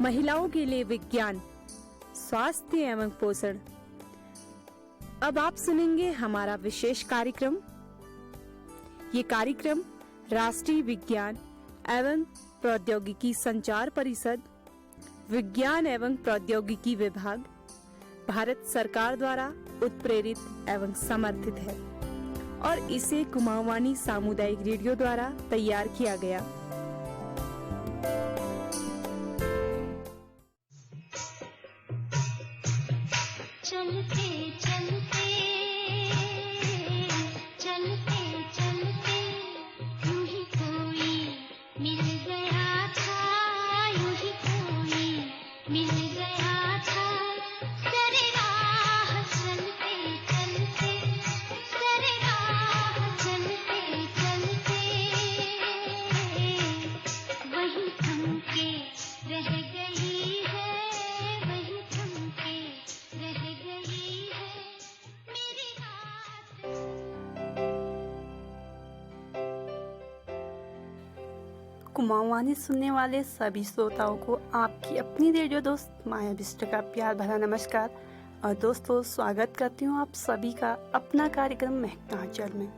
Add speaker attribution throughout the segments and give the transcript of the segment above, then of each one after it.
Speaker 1: महिलाओं के लिए विज्ञान, स्वास्थ्य एवं पोषण। अब आप सुनेंगे हमारा विशेष कार्यक्रम। ये कार्यक्रम राष्ट्रीय विज्ञान एवं प्रौद्योगिकी संचार परिषद, विज्ञान एवं प्रौद्योगिकी विभाग, भारत सरकार द्वारा उत्प्रेरित एवं समर्थित है और इसे कुमाऊँवानी सामुदायिक रेडियो द्वारा तैयार किया गया।
Speaker 2: चलते चलते चलते चलते यूं ही कोई मिल गया था, यूं ही कोई मिल गया था। सरे राह चलते चलते, सरे राह चलते चलते वहीं थम के रह गई है, वहीं थम के रह गई है मेरी रात।
Speaker 3: कुमाऊँवानी सुनने वाले सभी श्रोताओं को आपकी अपनी रेडियो दोस्त माया बिष्ट का प्यार भरा नमस्कार। और दोस्तों, स्वागत करती हूँ आप सभी का अपना कार्यक्रम महकता आंचल में।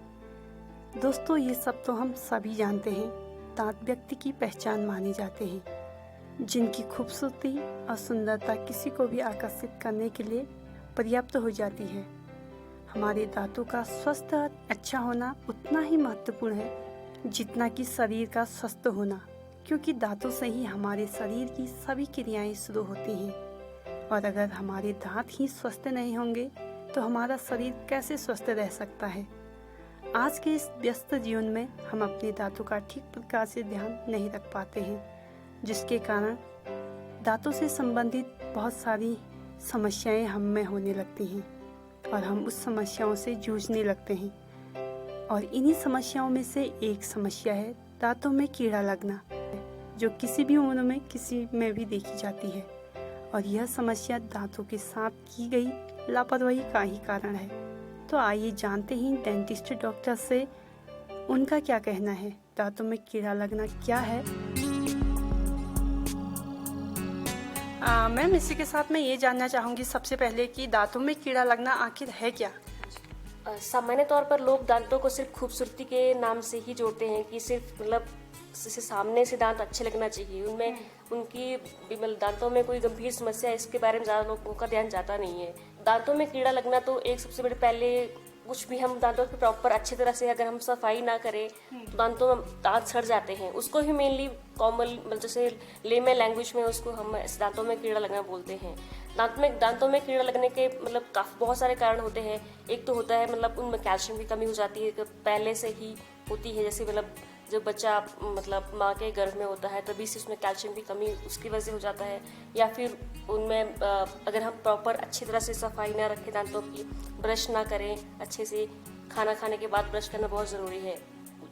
Speaker 3: दोस्तों, ये सब तो हम सभी जानते हैं, दांत व्यक्ति की पहचान माने जाते हैं, जिनकी खूबसूरती और सुंदरता किसी को भी आकर्षित करने के लिए पर्याप्त हो जाती है। हमारे दांतों का स्वस्थ और अच्छा होना उतना ही महत्वपूर्ण है जितना कि शरीर का स्वस्थ होना, क्योंकि दांतों से ही हमारे शरीर की सभी क्रियाएं शुरू होती हैं। और अगर हमारे दांत ही स्वस्थ नहीं होंगे तो हमारा शरीर कैसे स्वस्थ रह सकता है। आज के इस व्यस्त जीवन में हम अपने दांतों का ठीक प्रकार से ध्यान नहीं रख पाते हैं, जिसके कारण दांतों से संबंधित बहुत सारी समस्याएं हम में होने लगती हैं और हम उस समस्याओं से जूझने लगते हैं। और इन्हीं समस्याओं में से एक समस्या है दांतों में कीड़ा लगना, जो किसी भी उम्र में किसी में भी देखी जाती है। और यह समस्या दांतों के साथ की गई लापरवाही का ही कारण है। तो आइए जानते हैं डेंटिस्ट डॉक्टर से उनका क्या कहना है, दांतों में कीड़ा लगना क्या है। मैम, इसी के साथ मैं ये जानना चाहूँगी सबसे पहले कि दांतों में कीड़ा लगना आखिर है क्या।
Speaker 4: सामान्य तौर पर लोग दांतों को सिर्फ खूबसूरती के नाम से ही जोड़ते हैं कि सिर्फ मतलब सामने से दांत अच्छे लगना चाहिए, उनमें उनकी मतलब दांतों में कोई गंभीर समस्या, इसके बारे में ज़्यादा लोगों का ध्यान जाता नहीं है। दांतों में कीड़ा लगना तो एक सबसे बड़े पहले कुछ भी हम दांतों की प्रॉपर अच्छी तरह से अगर हम सफाई ना करें तो दांत सड़ जाते हैं। उसको ही मेनली कॉमन मतलब जैसे लेमन लैंग्वेज में उसको हम दांतों में कीड़ा लगना बोलते हैं। दांतों में कीड़ा लगने के मतलब बहुत सारे कारण होते हैं। एक तो होता है मतलब उनमें कैल्शियम की कमी हो जाती है, पहले से ही होती है। जैसे मतलब जब बच्चा मतलब माँ के गर्भ में होता है तभी से उसमें कैल्शियम की कमी उसकी वजह से हो जाता है। या फिर उनमें अगर हम प्रॉपर अच्छी तरह से सफाई ना रखें दांतों की, ब्रश ना करें अच्छे से, खाना खाने के बाद ब्रश करना बहुत ज़रूरी है।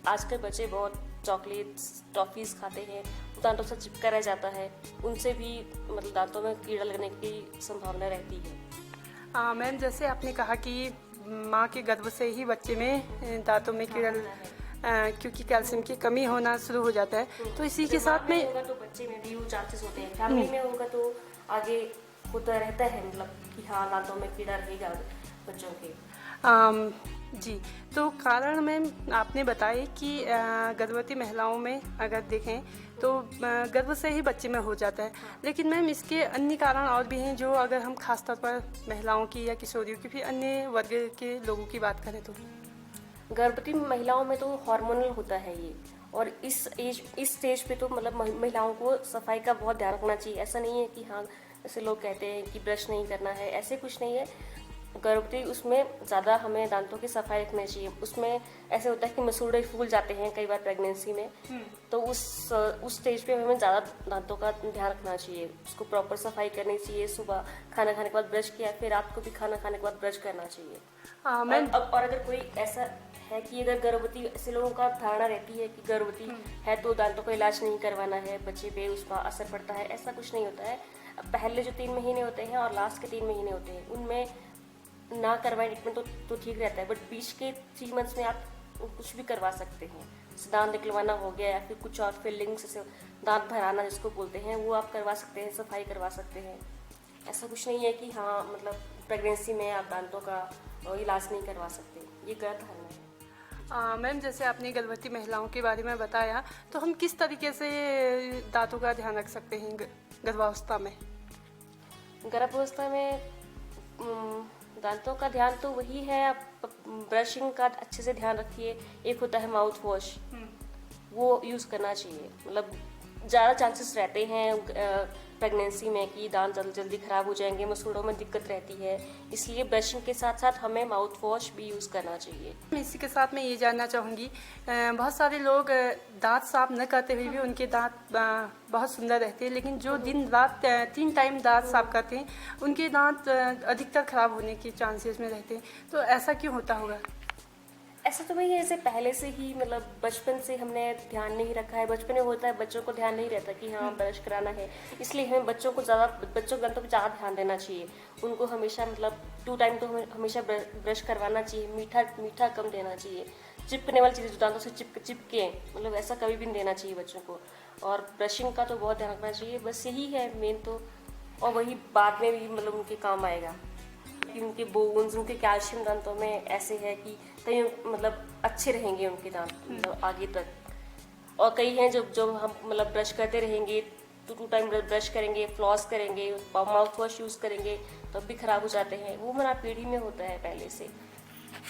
Speaker 4: आजकल बच्चे बहुत चॉकलेट्स टॉफ़ीज़ खाते हैं, दांतों से चिपका रह जाता है, उनसे भी मतलब दांतों में कीड़ा लगने की संभावना रहती है।
Speaker 3: मैम, जैसे आपने कहा कि माँ के गर्भ से ही बच्चे में दांतों में कीड़ा क्योंकि कैल्शियम की कमी होना शुरू हो जाता है, तो इसी के साथ में
Speaker 4: होगा तो बच्चे में भी वो चांसेस होते हैं। फैमिली में होगा तो आगे होता रहता है मतलब कि हाँ दांतों में कीड़ा रहेगा बच्चों के।
Speaker 3: जी, तो कारण मैम आपने बताया कि गर्भवती महिलाओं में अगर देखें तो गर्भ से ही बच्चे में हो जाता है, लेकिन मैम इसके अन्य कारण और भी हैं जो अगर हम खासतौर पर महिलाओं की या किशोरियों की फिर अन्य वर्ग के लोगों की बात करें तो
Speaker 4: गर्भवती महिलाओं में तो हार्मोनल होता है ये। और इस स्टेज पे तो मतलब महिलाओं को सफाई का बहुत ध्यान रखना चाहिए। ऐसा नहीं है कि हाँ जैसे लोग कहते हैं कि ब्रश नहीं करना है, ऐसे कुछ नहीं है। गर्भवती उसमें ज़्यादा हमें दांतों की सफाई रखनी चाहिए। उसमें ऐसे होता है कि मसूड़े फूल जाते हैं कई बार प्रेगनेंसी में, तो उस स्टेज पे हमें ज़्यादा दांतों का ध्यान रखना चाहिए। उसको प्रॉपर सफाई करनी चाहिए। सुबह खाना खाने के बाद ब्रश किया, फिर रात को भी खाना खाने के बाद ब्रश करना चाहिए। और अगर कोई ऐसा है कि अगर गर्भवती, ऐसे लोगों का धारणा रहती है कि गर्भवती है तो दांतों का इलाज नहीं करवाना है, बच्चे पे उसका असर पड़ता है, ऐसा कुछ नहीं होता है। पहले जो 3 महीने होते हैं और लास्ट के 3 महीने होते हैं उनमें ना करवाएं ट्रीटमेंट तो ठीक रहता है, बट बीच के 3 मंथ्स में आप कुछ भी करवा सकते हैं। जैसे दांत निकलवाना हो गया या फिर कुछ और फिलिंग्स, जैसे दांत भराना जिसको बोलते हैं, वो आप करवा सकते हैं, सफाई करवा सकते हैं। ऐसा कुछ नहीं है कि हाँ मतलब प्रेगनेंसी में आप दांतों का इलाज नहीं करवा सकते, ये गलत धारणा है।
Speaker 3: मैम, जैसे आपने गर्भवती महिलाओं के बारे में बताया, तो हम किस तरीके से दांतों का ध्यान रख सकते हैं गर्भावस्था में?
Speaker 4: गर्भावस्था में दांतों का ध्यान तो वही है, आप ब्रशिंग का अच्छे से ध्यान रखिए। एक होता है माउथ वॉश, वो यूज़ करना चाहिए। मतलब ज़्यादा चांसेस रहते हैं प्रेगनेंसी में कि दांत जल्दी ख़राब हो जाएंगे, मसूड़ों में दिक्कत रहती है, इसलिए ब्रशिंग के साथ साथ हमें माउथ वॉश भी यूज़ करना चाहिए।
Speaker 3: इसी के साथ मैं ये जानना चाहूँगी, बहुत सारे लोग दांत साफ न करते हुए भी उनके दांत बहुत सुंदर रहते हैं, लेकिन जो दिन रात 3 टाइम दांत साफ करते हैं उनके दांत अधिकतर खराब होने के चांसेस में रहते हैं। तो ऐसा क्यों होता होगा?
Speaker 4: ऐसा तो भाई ऐसे पहले से ही मतलब बचपन से हमने ध्यान नहीं रखा है। बचपन में होता है बच्चों को ध्यान नहीं रहता कि हाँ ब्रश कराना है, इसलिए हमें बच्चों के दांतों पे ज़्यादा ध्यान देना चाहिए। उनको हमेशा मतलब 2 टाइम तो हमें हमेशा ब्रश करवाना चाहिए। मीठा कम देना चाहिए। चिपकने वाली चीज़ें जो दांतों से चिपके मतलब ऐसा कभी भी नहीं देना चाहिए बच्चों को। और ब्रशिंग का तो बहुत ध्यान रखना चाहिए, बस यही है मेन तो। और वही बाद में भी मतलब उनके काम आएगा कि उनके बोन्स, उनके कैल्शियम दांतों में ऐसे है कि कई मतलब अच्छे रहेंगे उनके दांत मतलब आगे तक। और कई हैं जो हम मतलब ब्रश करते रहेंगे, 2 टाइम ब्रश करेंगे, फ्लॉस करेंगे, माउथ वॉश यूज़ करेंगे, तब भी खराब हो जाते हैं। वो हमारा पीढ़ी में होता है पहले से।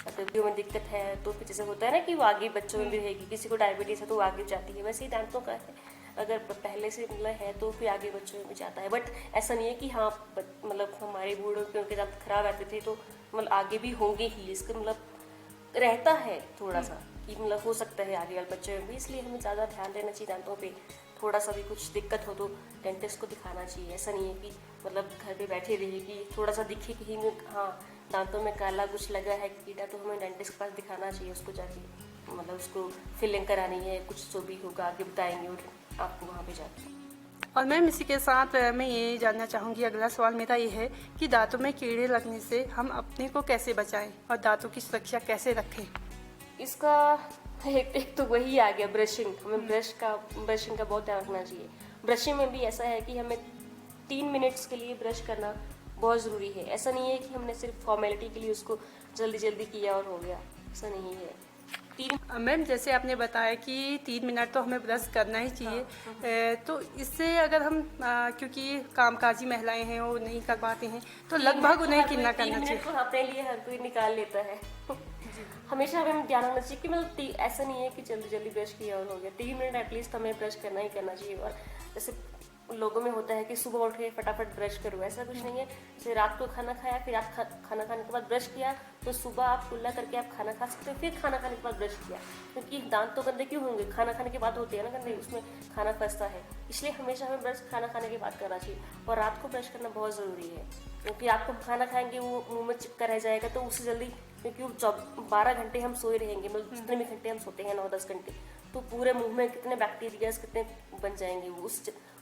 Speaker 4: अगर भी में दिक्कत है तो फिर जैसे होता है ना कि वो आगे बच्चों में भी रहेगी। किसी को डायबिटीज़ है तो वो आगे जाती है, वैसे ही दांतों का है, अगर पहले से मतलब है तो फिर आगे बच्चों में भी जाता है। बट ऐसा नहीं है कि हाँ मतलब हमारे बूढ़ों के उनके दांत खराब रहते थे तो मतलब आगे भी होंगे ही। इसका मतलब रहता है थोड़ा सा कि मतलब हो सकता है आगे वाले बच्चों में भी, इसलिए हमें ज़्यादा ध्यान देना चाहिए दांतों पे। थोड़ा सा भी कुछ दिक्कत हो तो डेंटिस्ट को दिखाना चाहिए। ऐसा नहीं है कि मतलब घर पे बैठे रहिए कि थोड़ा सा दिखे कहीं में हाँ दांतों में काला कुछ लगा है कीड़ा, तो हमें डेंटिस्ट के पास दिखाना चाहिए उसको जाके। मतलब उसको फिलिंग करानी है, कुछ जो भी होगा आगे बताएंगे और आपको वहाँ पे जाके।
Speaker 3: और मैम, इसी के साथ मैं ये जानना चाहूँगी, अगला सवाल मेरा ये है कि दांतों में कीड़े लगने से हम अपने को कैसे बचाएं और दांतों की सुरक्षा कैसे रखें?
Speaker 4: इसका एक तो वही आ गया ब्रशिंग। हमें ब्रशिंग का बहुत ध्यान रखना चाहिए। ब्रशिंग में भी ऐसा है कि हमें 3 मिनट्स के लिए ब्रश करना बहुत ज़रूरी है। ऐसा नहीं है कि हमने सिर्फ फॉर्मेलिटी के लिए उसको जल्दी किया और हो गया, ऐसा नहीं है।
Speaker 3: मैम, जैसे आपने बताया कि 3 मिनट तो हमें ब्रश करना ही चाहिए। तो इससे अगर हम क्योंकि कामकाजी महिलाएं हैं वो नहीं कर पाते हैं, तो लगभग उन्हें कितना करना चाहिए?
Speaker 4: तो अपने लिए हर कोई निकाल लेता है। हमेशा हमें ध्यान रखना चाहिए कि मतलब ऐसा नहीं है कि जल्दी ब्रश किया और हो गया। 3 मिनट एटलीस्ट हमें ब्रश करना ही करना चाहिए। और जैसे लोगों में होता है कि सुबह उठ के फटाफट ब्रश करो, ऐसा कुछ नहीं है। जैसे रात को खाना खाया, फिर आप खाना खाने के बाद ब्रश किया, तो सुबह आप कुल्ला करके आप खाना खा सकते हो, फिर खाना खाने के बाद ब्रश किया। क्योंकि दांत तो गंदे क्यों होंगे? खाना खाने के बाद होते हैं ना गंदे, उसमें खाना फंसता है। इसलिए हमेशा हमें ब्रश खाना खाने के बाद करना चाहिए। और रात को ब्रश करना बहुत ज़रूरी है, क्योंकि आपको खाना खाएंगे वो मुँह में चिपका रह जाएगा, तो उससे जल्दी, क्योंकि वो 12 घंटे हम सोए रहेंगे, मतलब जितने भी घंटे हम सोते हैं 9-10 घंटे, तो पूरे मुंह में कितने बैक्टीरियाज कितने बन जाएंगे, वो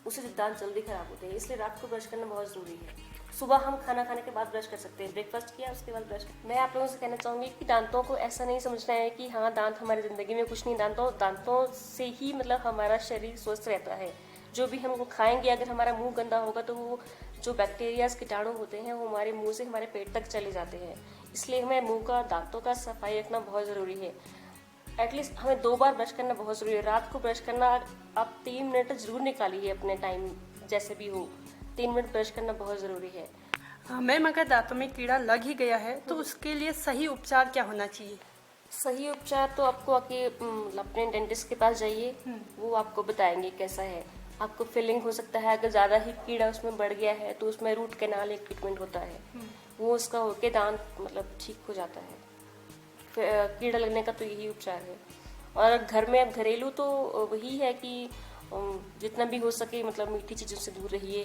Speaker 4: उससे दांत जल्दी खराब होते हैं। इसलिए रात को ब्रश करना बहुत ज़रूरी है। सुबह हम खाना खाने के बाद ब्रश कर सकते हैं, ब्रेकफास्ट किया उसके बाद ब्रश। मैं आप लोगों से कहना चाहूँगी कि दांतों को ऐसा नहीं समझना है कि हाँ दांत हमारी ज़िंदगी में कुछ नहीं। दांतों से ही मतलब हमारा शरीर स्वस्थ रहता है। जो भी हम वो खाएंगे, अगर हमारा मुंह गंदा होगा तो वो जो बैक्टीरियाज कीटाणु होते हैं वो हमारे मुंह से हमारे पेट तक चले जाते हैं। इसलिए हमें मुंह का, दांतों का सफाई रखना बहुत ज़रूरी है। एटलीस्ट हमें 2 बार ब्रश करना बहुत ज़रूरी है। रात को ब्रश करना आप 3 मिनट ज़रूर निकालिए अपने टाइम, जैसे भी हो 3 मिनट ब्रश करना बहुत ज़रूरी है।
Speaker 3: मैम, अगर दांतों में कीड़ा लग ही गया है तो उसके लिए सही उपचार क्या होना चाहिए?
Speaker 4: सही उपचार तो आपको आके अपने डेंटिस्ट के पास जाइए, वो आपको बताएंगे कैसा है। आपको फिलिंग हो सकता है, अगर ज़्यादा ही कीड़ा उसमें बढ़ गया है तो उसमें रूट कैनाल एक ट्रीटमेंट होता है, वो उसका होके दांत मतलब ठीक हो जाता है। कीड़ा लगने का तो यही उपचार है। और घर में अब घरेलू तो वही है कि जितना भी हो सके मतलब मीठी चीज़ों से दूर रहिए।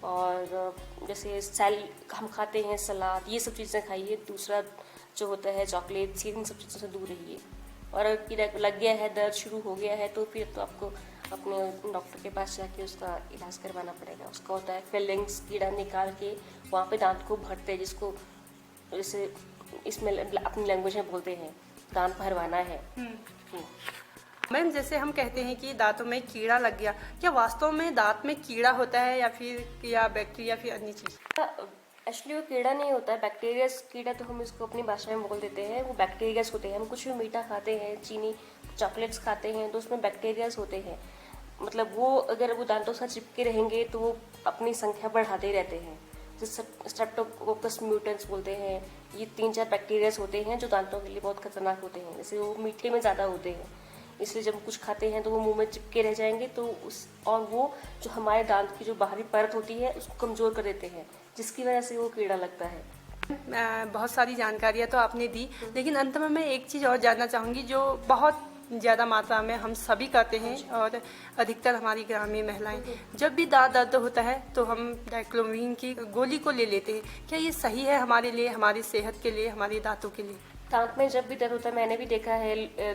Speaker 4: और जैसे हम खाते हैं सलाद, ये सब चीज़ें खाइए। दूसरा जो होता है चॉकलेट्स, इन सब चीज़ों से दूर रहिए। और अगर कीड़ा लग गया है, दर्द शुरू हो गया है, तो फिर तो आपको अपने डॉक्टर के पास जाके उसका इलाज करवाना पड़ेगा। उसका होता है फिलिंग्स, कीड़ा निकाल के वहाँ पे दांत को भरते हैं, जिसको जैसे इसमें अपनी लैंग्वेज में बोलते हैं, दांत भरवाना है।
Speaker 3: मैम, जैसे हम कहते हैं कि दांतों में कीड़ा लग गया, क्या वास्तव में दांत में कीड़ा होता है या बैक्टीरिया फिर अन्य चीज?
Speaker 4: एक्चुअली वो कीड़ा नहीं होता है, बैक्टीरिया। कीड़ा तो हम इसको अपनी भाषा में बोल देते हैं, वो बैक्टीरियाज होते हैं। हम कुछ भी मीठा खाते हैं, चीनी चॉकलेट्स खाते हैं, तो उसमें बैक्टीरियाज होते हैं। मतलब वो अगर वो दांतों से चिपके रहेंगे तो वो अपनी संख्या बढ़ाते रहते हैं। जिससे स्ट्रेप्टोकोकस म्यूटेंट्स बोलते हैं। ये 3-4 बैक्टीरियाज होते हैं जो दांतों के लिए बहुत खतरनाक होते हैं। जैसे वो मीठे में ज़्यादा होते हैं, इसलिए जब कुछ खाते हैं तो वो मुंह में चिपके रह जाएंगे, तो वो जो हमारे दांत की जो बाहरी परत होती है उसको कमज़ोर कर देते हैं, जिसकी वजह से वो कीड़ा लगता है।
Speaker 3: बहुत सारी जानकारियाँ तो आपने दी, लेकिन अंत में मैं एक चीज़ और जानना चाहूँगी जो बहुत ज़्यादा मात्रा में हम सभी करते हैं और अधिकतर हमारी ग्रामीण महिलाएं, जब भी दांत दर्द होता है तो हम डाइक्लोमीन की गोली को ले लेते हैं। क्या ये सही है हमारे लिए, हमारी सेहत के लिए, हमारे दांतों के लिए?
Speaker 4: दांत में जब भी दर्द होता है, मैंने भी देखा है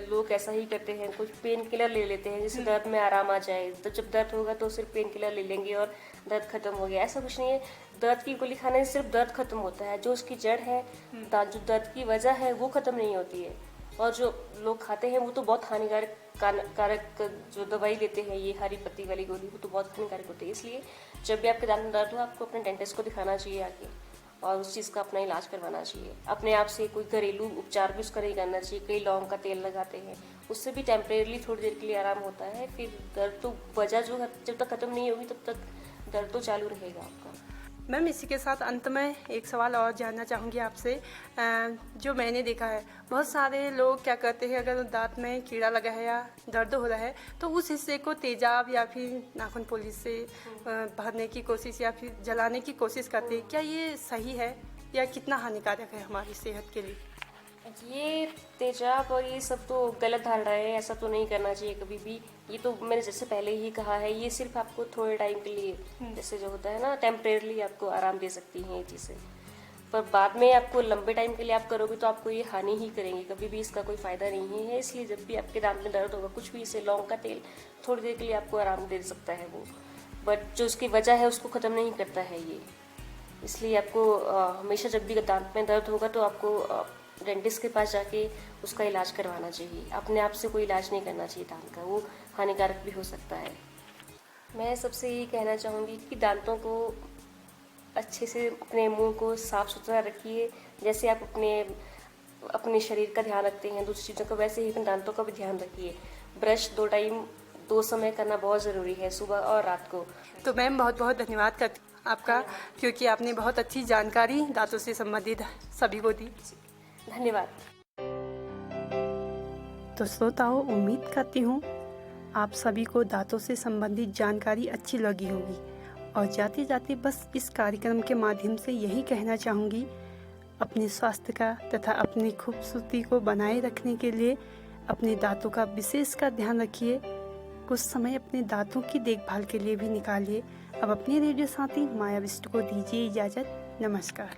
Speaker 4: लोग ऐसा ही करते हैं, कुछ पेन किलर ले लेते हैं जिससे दर्द में आराम आ जाए। तो जब दर्द होगा तो सिर्फ पेन किलर ले लेंगे और दर्द खत्म हो गया। ऐसा कुछ नहीं है, दर्द की गोली खाने से सिर्फ दर्द खत्म होता है, जो उसकी जड़ है, जो दर्द की वजह है वो खत्म नहीं होती है। और जो लोग खाते हैं वो तो बहुत हानिकारक जो दवाई लेते हैं, ये हरी पत्ती वाली गोली, वो तो बहुत हानिकारक होती है। इसलिए जब भी आपके दांत में दर्द हो, आपको अपने डेंटिस्ट को दिखाना चाहिए आके, और उस चीज़ का अपना इलाज करवाना चाहिए। अपने आप से कोई घरेलू उपचार भी उसका नहीं करना चाहिए। कई लौंग का तेल लगाते हैं, उससे भी टेम्परेरली थोड़ी देर के लिए आराम होता है। फिर दर्द तो वजह जो है जब तक खत्म नहीं होगी तब तक दर्द तो चालू रहेगा आपका।
Speaker 3: मैम, इसी के साथ अंत में एक सवाल और जानना चाहूँगी आपसे। जो मैंने देखा है, बहुत सारे लोग क्या करते हैं, अगर दांत में कीड़ा लगा है या दर्द हो रहा है तो उस हिस्से को तेजाब या फिर नाखून पुलिस से भरने की कोशिश या फिर जलाने की कोशिश करते हैं। क्या ये सही है या कितना हानिकारक है हमारी सेहत के लिए?
Speaker 4: ये तेजाब और ये सब तो गलत धारणा है, ऐसा तो नहीं करना चाहिए कभी भी। ये तो मैंने जैसे पहले ही कहा है, ये सिर्फ आपको थोड़े टाइम के लिए, जैसे जो होता है ना, टेम्परेरली आपको आराम दे सकती हैं ये चीज़ें, पर बाद में आपको लंबे टाइम के लिए आप करोगे तो आपको ये हानि ही करेंगे, कभी भी इसका कोई फ़ायदा नहीं है। इसलिए जब भी आपके दांत में दर्द होगा, कुछ भी, इसे लौंग का तेल थोड़ी देर के लिए आपको आराम दे सकता है वो, बट जो उसकी वजह है उसको ख़त्म नहीं करता है ये। इसलिए आपको हमेशा जब भी दांत में दर्द होगा तो आपको डेंटिस्ट के पास जाके उसका इलाज करवाना चाहिए। अपने आप से कोई इलाज नहीं करना चाहिए दांत का, वो हानिकारक भी हो सकता है। मैं सबसे यही कहना चाहूँगी कि दांतों को अच्छे से, अपने मुंह को साफ़ सुथरा रखिए। जैसे आप अपने शरीर का ध्यान रखते हैं दूसरी चीज़ों का, वैसे ही अपने दांतों का भी ध्यान रखिए। ब्रश 2 टाइम 2 समय करना बहुत ज़रूरी है, सुबह और रात को।
Speaker 3: तो मैम, बहुत बहुत धन्यवाद करती हूँ आपका, क्योंकि आपने बहुत अच्छी जानकारी दांतों से संबंधित सभी को दी।
Speaker 4: धन्यवाद।
Speaker 3: तो श्रोताओं, उम्मीद करती हूँ आप सभी को दांतों से संबंधित जानकारी अच्छी लगी होगी। और जाते जाते बस इस कार्यक्रम के माध्यम से यही कहना चाहूँगी, अपने स्वास्थ्य का तथा अपनी खूबसूरती को बनाए रखने के लिए अपने दांतों का विशेष का ध्यान रखिए। कुछ समय अपने दांतों की देखभाल के लिए भी निकालिए। अब अपने रेडियो साथी माया बिष्ट को दीजिए इजाज़त। नमस्कार।